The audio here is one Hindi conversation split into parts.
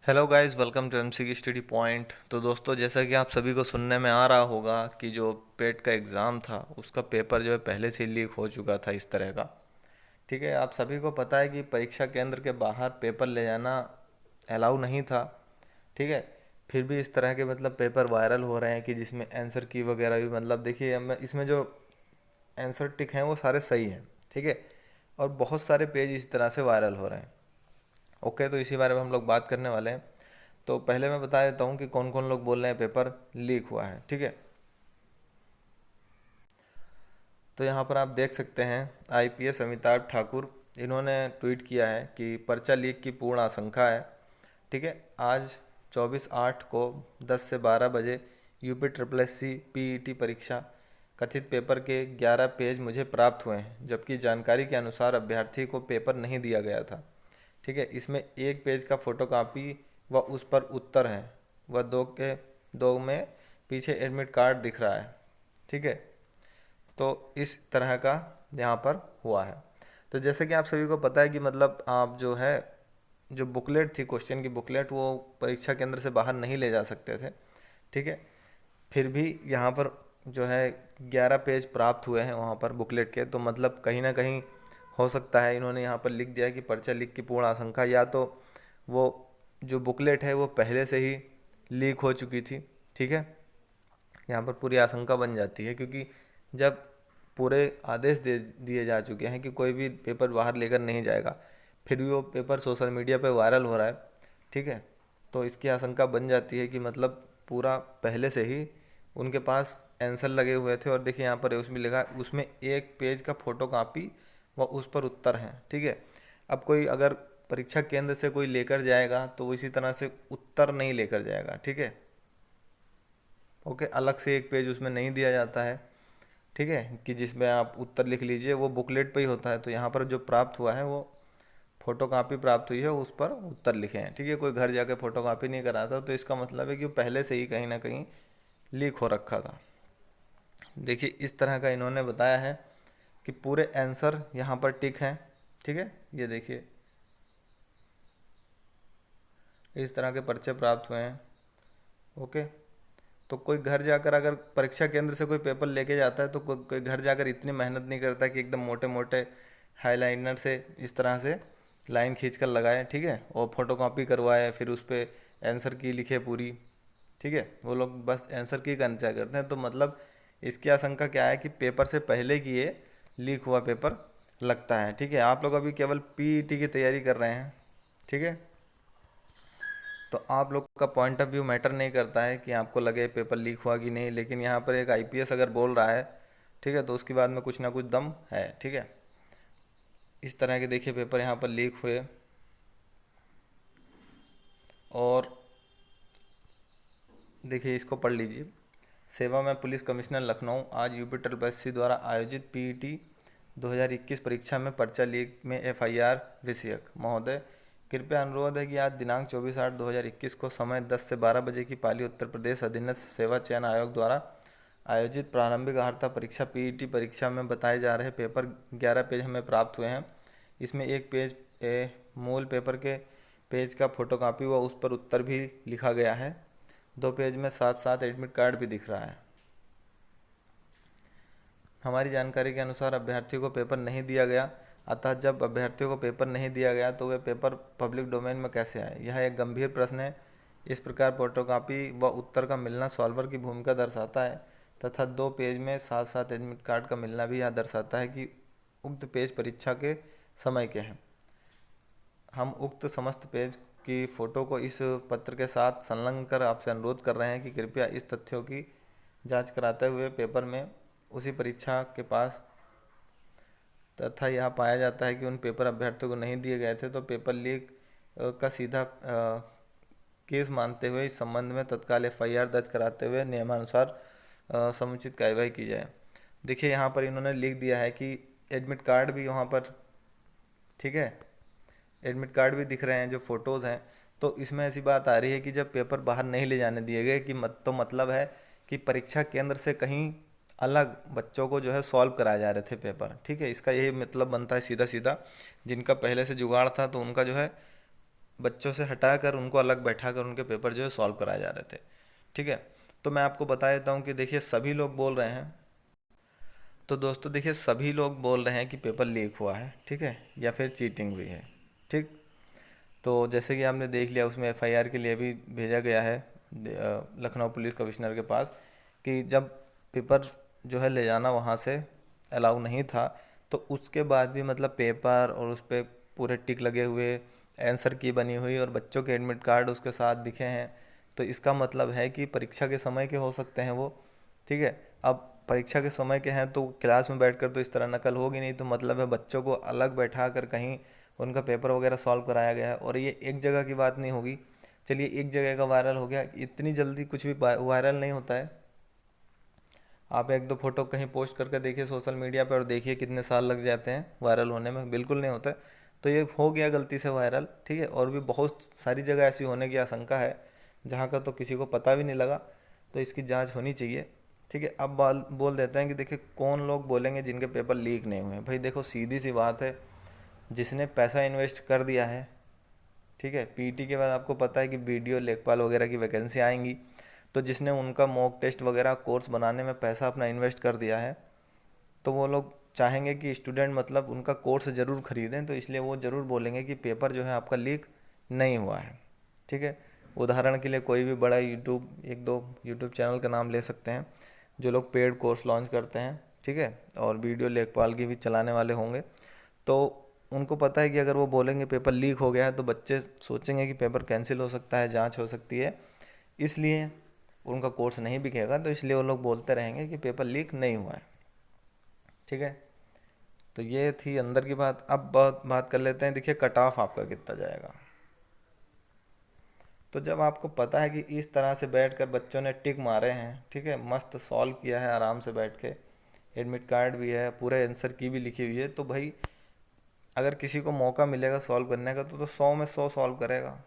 Hello guys, welcome to MC की स्टडी पॉइंट। तो दोस्तों, जैसा कि आप सभी को सुनने में आ रहा होगा कि जो पेट का एग्ज़ाम था उसका पेपर जो है पहले से लीक हो चुका था इस तरह का। ठीक है, आप सभी को पता है कि परीक्षा केंद्र के बाहर पेपर ले जाना अलाउ नहीं था। ठीक है, फिर भी इस तरह के मतलब पेपर वायरल हो रहे हैं कि जिसमें आंसर की वगैरह भी मतलब देखिए इसमें जो आंसर टिक हैं वो सारे सही हैं। ठीक है, और बहुत सारे पेज इस तरह से वायरल हो रहे हैं। ओके, तो इसी बारे में हम लोग बात करने वाले हैं। तो पहले मैं बता देता हूँ कि कौन कौन लोग बोल रहे हैं पेपर लीक हुआ है। ठीक है, तो यहाँ पर आप देख सकते हैं आईपीएस अमिताभ ठाकुर, इन्होंने ट्वीट किया है कि पर्चा लीक की पूर्ण आशंका है। ठीक है, आज 24/8 को 10 से 12 बजे UP triple S C PET परीक्षा कथित पेपर के 11 पेज मुझे प्राप्त हुए हैं, जबकि जानकारी के अनुसार अभ्यर्थी को पेपर नहीं दिया गया था। ठीक है, इसमें एक पेज का फोटोकॉपी व उस पर उत्तर हैं, व दो में पीछे एडमिट कार्ड दिख रहा है। ठीक है, तो इस तरह का यहाँ पर हुआ है। तो जैसे कि आप सभी को पता है कि मतलब आप जो है जो बुकलेट थी, क्वेश्चन की बुकलेट, वो परीक्षा केंद्र से बाहर नहीं ले जा सकते थे। ठीक है, फिर भी यहाँ पर जो है 11 पेज प्राप्त हुए हैं वहाँ पर बुकलेट के। तो मतलब कहीं ना कहीं हो सकता है इन्होंने यहाँ पर लिख दिया कि पर्चा लीक की पूर्ण आशंका, या तो वो जो बुकलेट है वो पहले से ही लीक हो चुकी थी। ठीक है, यहाँ पर पूरी आशंका बन जाती है, क्योंकि जब पूरे आदेश दे दिए जा चुके हैं कि कोई भी पेपर बाहर लेकर नहीं जाएगा, फिर भी वो पेपर सोशल मीडिया पे वायरल हो रहा है। ठीक है, तो इसकी आशंका बन जाती है कि मतलब पूरा पहले से ही उनके पास आंसर लगे हुए थे। और देखिए यहाँ पर उसमें लिखा है, उसमें एक पेज का फोटो कापी व उस पर उत्तर हैं। ठीक है, अब कोई अगर परीक्षा केंद्र से कोई लेकर जाएगा तो वो इसी तरह से उत्तर नहीं लेकर जाएगा। ठीक है, ओके, अलग से एक पेज उसमें नहीं दिया जाता है। ठीक है, कि जिसमें आप उत्तर लिख लीजिए, वो बुकलेट पे ही होता है। तो यहाँ पर जो प्राप्त हुआ है वो फोटो कापी प्राप्त हुई है, उस पर उत्तर लिखे हैं। ठीक है, कोई घर जाके फोटो कापी नहीं करा था, तो इसका मतलब है कि वो पहले से ही कहीं ना कहीं लीक हो रखा था। देखिए इस तरह का इन्होंने बताया है कि पूरे आंसर यहाँ पर टिक हैं। ठीक है, ये देखिए इस तरह के पर्चे प्राप्त हुए हैं। ओके, तो कोई घर जाकर अगर परीक्षा केंद्र से कोई पेपर लेके जाता है तो कोई घर जाकर इतनी मेहनत नहीं करता कि एकदम मोटे मोटे हाईलाइनर से इस तरह से लाइन खींच कर लगाए। ठीक है, और फोटो कॉपी करवाए, फिर उस पर आंसर की लिखे पूरी। ठीक है, वो लोग बस आंसर की का इंतजार करते हैं। तो मतलब इसकी आशंका क्या है कि पेपर से पहले की ये लीक हुआ पेपर लगता है। ठीक है, आप लोग अभी केवल पीईटी की तैयारी कर रहे हैं। ठीक है, तो आप लोग का पॉइंट ऑफ व्यू मैटर नहीं करता है कि आपको लगे पेपर लीक हुआ कि नहीं, लेकिन यहाँ पर एक आईपीएस अगर बोल रहा है, ठीक है, तो उसके बाद में कुछ ना कुछ दम है। ठीक है, इस तरह के देखिए पेपर यहाँ पर लीक हुए। और देखिए इसको पढ़ लीजिए। सेवा में पुलिस कमिश्नर लखनऊ, आज यूपी ट्रिपल एससी द्वारा आयोजित पीईटी 2021 परीक्षा में पर्चा लीक में एफआईआर विषयक महोदय, कृपया अनुरोध है कि आज दिनांक 24/8/2021 को समय 10 से 12 बजे की पाली उत्तर प्रदेश अधीनस्थ सेवा चयन आयोग द्वारा आयोजित प्रारंभिक अर्हता परीक्षा पीईटी परीक्षा में बताए जा रहे पेपर 11 पेज हमें प्राप्त हुए हैं। इसमें एक पेज मूल पेपर के पेज का फोटोकॉपी व उस पर उत्तर भी लिखा गया है। दो पेज में साथ साथ एडमिट कार्ड भी दिख रहा है। हमारी जानकारी के अनुसार अभ्यर्थियों को पेपर नहीं दिया गया, अतः जब अभ्यर्थियों को पेपर नहीं दिया गया तो वे पेपर पब्लिक डोमेन में कैसे आए, यह एक गंभीर प्रश्न है। इस प्रकार फोटोकॉपी व उत्तर का मिलना सॉल्वर की भूमिका दर्शाता है, तथा दो पेज में साथ साथ एडमिट कार्ड का मिलना भी यह दर्शाता है कि उक्त पेज परीक्षा के समय के हैं। हम उक्त समस्त पेज की फ़ोटो को इस पत्र के साथ संलग्न कर आपसे अनुरोध कर रहे हैं कि कृपया इस तथ्यों की जांच कराते हुए पेपर में उसी परीक्षा के पास तथा यह पाया जाता है कि उन पेपर अभ्यर्थियों को नहीं दिए गए थे तो पेपर लीक का सीधा केस मानते हुए इस संबंध में तत्काल एफआईआर दर्ज कराते हुए नियमानुसार समुचित कार्रवाई की जाए। देखिए यहाँ पर इन्होंने लिख दिया है कि एडमिट कार्ड भी वहाँ पर, ठीक है, एडमिट कार्ड भी दिख रहे हैं जो फ़ोटोज़ हैं। तो इसमें ऐसी बात आ रही है कि जब पेपर बाहर नहीं ले जाने दिए गए कि तो मतलब है कि परीक्षा केंद्र से कहीं अलग बच्चों को जो है सॉल्व कराए जा रहे थे पेपर। ठीक है, इसका यही मतलब बनता है सीधा सीधा। जिनका पहले से जुगाड़ था तो उनका जो है बच्चों से हटाकर उनको अलग बैठाकर उनके पेपर जो है सॉल्व कराए जा रहे थे। ठीक है, तो मैं आपको बता देता हूँ कि देखिए सभी लोग बोल रहे हैं, तो दोस्तों देखिए सभी लोग बोल रहे हैं कि पेपर लीक हुआ है, ठीक है, या फिर चीटिंग हुई है। ठीक, तो जैसे कि आपने देख लिया, उसमें एफआईआर के लिए भी भेजा गया है लखनऊ पुलिस कमिश्नर के पास कि जब पेपर जो है ले जाना वहाँ से अलाउ नहीं था, तो उसके बाद भी मतलब पेपर और उस पर पूरे टिक लगे हुए, आंसर की बनी हुई और बच्चों के एडमिट कार्ड उसके साथ दिखे हैं, तो इसका मतलब है कि परीक्षा के समय के हो सकते हैं वो। ठीक है, अब परीक्षा के समय के हैं तो क्लास में बैठकर तो इस तरह नकल होगी नहीं, तो मतलब है बच्चों को अलग बैठा कर कहीं उनका पेपर वगैरह सॉल्व कराया गया है। और ये एक जगह की बात नहीं होगी, चलिए एक जगह का वायरल हो गया, इतनी जल्दी कुछ भी वायरल नहीं होता है। आप एक दो फोटो कहीं पोस्ट करके देखिए सोशल मीडिया पर और देखिए कितने साल लग जाते हैं वायरल होने में, बिल्कुल नहीं होता है। तो ये हो गया गलती से वायरल, ठीक है, और भी बहुत सारी जगह ऐसी होने की आशंका है जहाँ का तो किसी को पता भी नहीं लगा, तो इसकी जांच होनी चाहिए। ठीक है, अब बोल देते हैं कि देखिए कौन लोग बोलेंगे जिनके पेपर लीक नहीं हुए। भाई देखो सीधी सी बात है, जिसने पैसा इन्वेस्ट कर दिया है, ठीक है, पीटी के बाद आपको पता है कि वीडियो लेखपाल वगैरह की वैकेंसी आएंगी, तो जिसने उनका मॉक टेस्ट वगैरह कोर्स बनाने में पैसा अपना इन्वेस्ट कर दिया है, तो वो लोग चाहेंगे कि स्टूडेंट मतलब उनका कोर्स ज़रूर ख़रीदें, तो इसलिए वो ज़रूर बोलेंगे कि पेपर जो है आपका लीक नहीं हुआ है। ठीक है, उदाहरण के लिए कोई भी बड़ा यूट्यूब, एक दो यूट्यूब चैनल का नाम ले सकते हैं जो लोग पेड कोर्स लॉन्च करते हैं, ठीक है, और वीडियो लेखपाल की भी चलाने वाले होंगे, तो उनको पता है कि अगर वो बोलेंगे पेपर लीक हो गया है तो बच्चे सोचेंगे कि पेपर कैंसिल हो सकता है, जांच हो सकती है, इसलिए उनका कोर्स नहीं बिकेगा, तो इसलिए वो लोग बोलते रहेंगे कि पेपर लीक नहीं हुआ है। ठीक है, तो ये थी अंदर की बात। अब बात कर लेते हैं, देखिए कट ऑफ आपका कितना जाएगा। तो जब आपको पता है कि इस तरह से बैठकर बच्चों ने टिक मारे हैं, ठीक है, मस्त सॉल्व किया है आराम से बैठ के, एडमिट कार्ड भी है, पूरे आंसर की भी लिखी हुई है, तो भाई अगर किसी को मौका मिलेगा सॉल्व करने का तो 100 में 100 सॉल्व करेगा।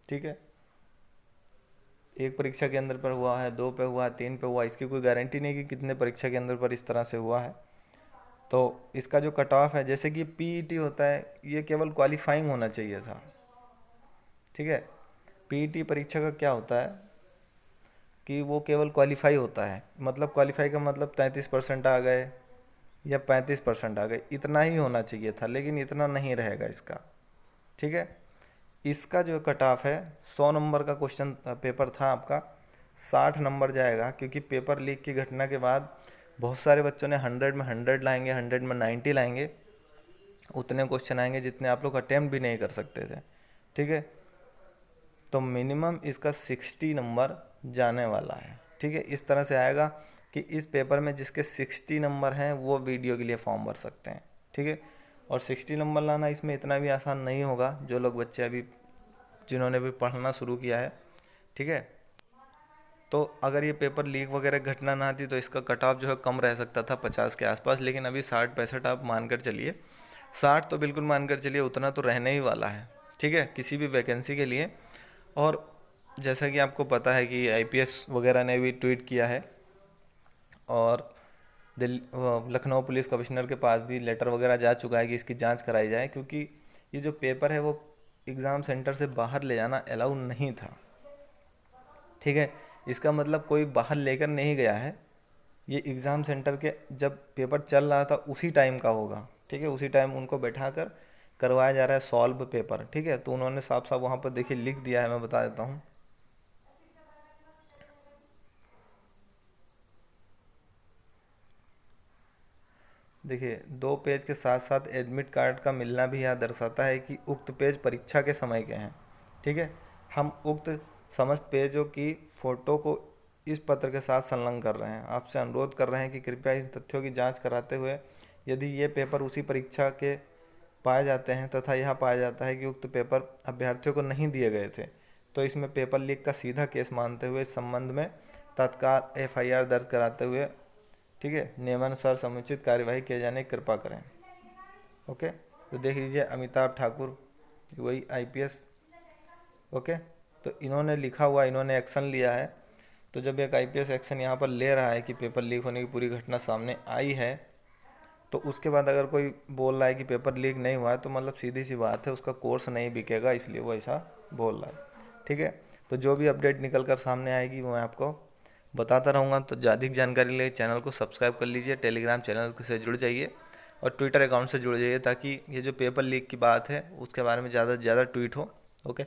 ठीक है, एक परीक्षा के अंदर पर हुआ है, दो पे हुआ है, तीन पे हुआ, इसकी कोई गारंटी नहीं कि कितने परीक्षा के अंदर पर इस तरह से हुआ है। तो इसका जो कट ऑफ है, जैसे कि पीईटी होता है, ये केवल क्वालिफाइंग होना चाहिए था। ठीक है, पीईटी परीक्षा का क्या होता है कि वो केवल क्वालिफाई होता है, मतलब क्वालिफाई का मतलब 33% आ गए या 35% आ गए, इतना ही होना चाहिए था, लेकिन इतना नहीं रहेगा इसका। ठीक है, इसका जो कट ऑफ है 100 नंबर का क्वेश्चन पेपर था आपका, 60 नंबर जाएगा, क्योंकि पेपर लीक की घटना के बाद बहुत सारे बच्चों ने 100 में 100 लाएंगे, 100 में 90 लाएंगे, उतने क्वेश्चन आएंगे जितने आप लोग अटेम्प्ट भी नहीं कर सकते थे। ठीक है, तो मिनिमम इसका 60 नंबर जाने वाला है। ठीक है, इस तरह से आएगा कि इस पेपर में जिसके 60 नंबर हैं वो वीडियो के लिए फॉर्म भर सकते हैं। ठीक है, और 60 नंबर लाना इसमें इतना भी आसान नहीं होगा, जो लोग बच्चे अभी जिन्होंने भी पढ़ना शुरू किया है। ठीक है, तो अगर ये पेपर लीक वगैरह घटना ना थी तो इसका कट ऑफ जो है कम रह सकता था, 50 के आसपास, लेकिन अभी 60-65 आप मानकर चलिए, 60 तो बिल्कुल मानकर चलिए, उतना तो रहने ही वाला है। ठीक है, किसी भी वैकेंसी के लिए। और जैसा कि आपको पता है कि आईपीएस वगैरह ने भी ट्वीट किया है, और लखनऊ पुलिस कमिश्नर के पास भी लेटर वगैरह जा चुका है कि इसकी जांच कराई जाए, क्योंकि ये जो पेपर है वो एग्ज़ाम सेंटर से बाहर ले जाना अलाउ नहीं था। ठीक है, इसका मतलब कोई बाहर लेकर नहीं गया है, ये एग्ज़ाम सेंटर के जब पेपर चल रहा था उसी टाइम का होगा। ठीक है, उसी टाइम उनको बैठा कर करवाया जा रहा है सॉल्व पेपर। ठीक है, तो उन्होंने साफ साफ वहाँ पर देखिए लिख दिया है, मैं बता देता हूँ। देखिए 2 पेज के साथ साथ एडमिट कार्ड का मिलना भी यह दर्शाता है कि उक्त पेज परीक्षा के समय के हैं। ठीक है, हम उक्त समस्त पेजों की फ़ोटो को इस पत्र के साथ संलग्न कर रहे हैं। आपसे अनुरोध कर रहे हैं कि कृपया इन तथ्यों की जांच कराते हुए यदि ये पेपर उसी परीक्षा के पाए जाते हैं तथा यह पाया जाता है कि उक्त पेपर अभ्यर्थियों को नहीं दिए गए थे, तो इसमें पेपर लीक का सीधा केस मानते हुए इस संबंध में तत्काल एफआईआर दर्ज कराते हुए, ठीक है, नियमानुसार समुचित कार्यवाही किए जाने की कृपा करें। ओके, तो देख लीजिए अमिताभ ठाकुर, वही आईपीएस। ओके, तो इन्होंने लिखा हुआ, इन्होंने एक्शन लिया है। तो जब एक आईपीएस एक्शन यहाँ पर ले रहा है कि पेपर लीक होने की पूरी घटना सामने आई है, तो उसके बाद अगर कोई बोल रहा है कि पेपर लीक नहीं हुआ है तो मतलब सीधी सी बात है, उसका कोर्स नहीं बिकेगा, इसलिए वो ऐसा बोल रहा है। ठीक है, तो जो भी अपडेट निकल कर सामने आएगी वो मैं आपको बताता रहूँगा। तो अधिक जानकारी के लिए चैनल को सब्सक्राइब कर लीजिए, टेलीग्राम चैनल से जुड़ जाइए और ट्विटर अकाउंट से जुड़ जाइए, ताकि ये जो पेपर लीक की बात है उसके बारे में ज़्यादा से ज़्यादा ट्वीट हो। ओके।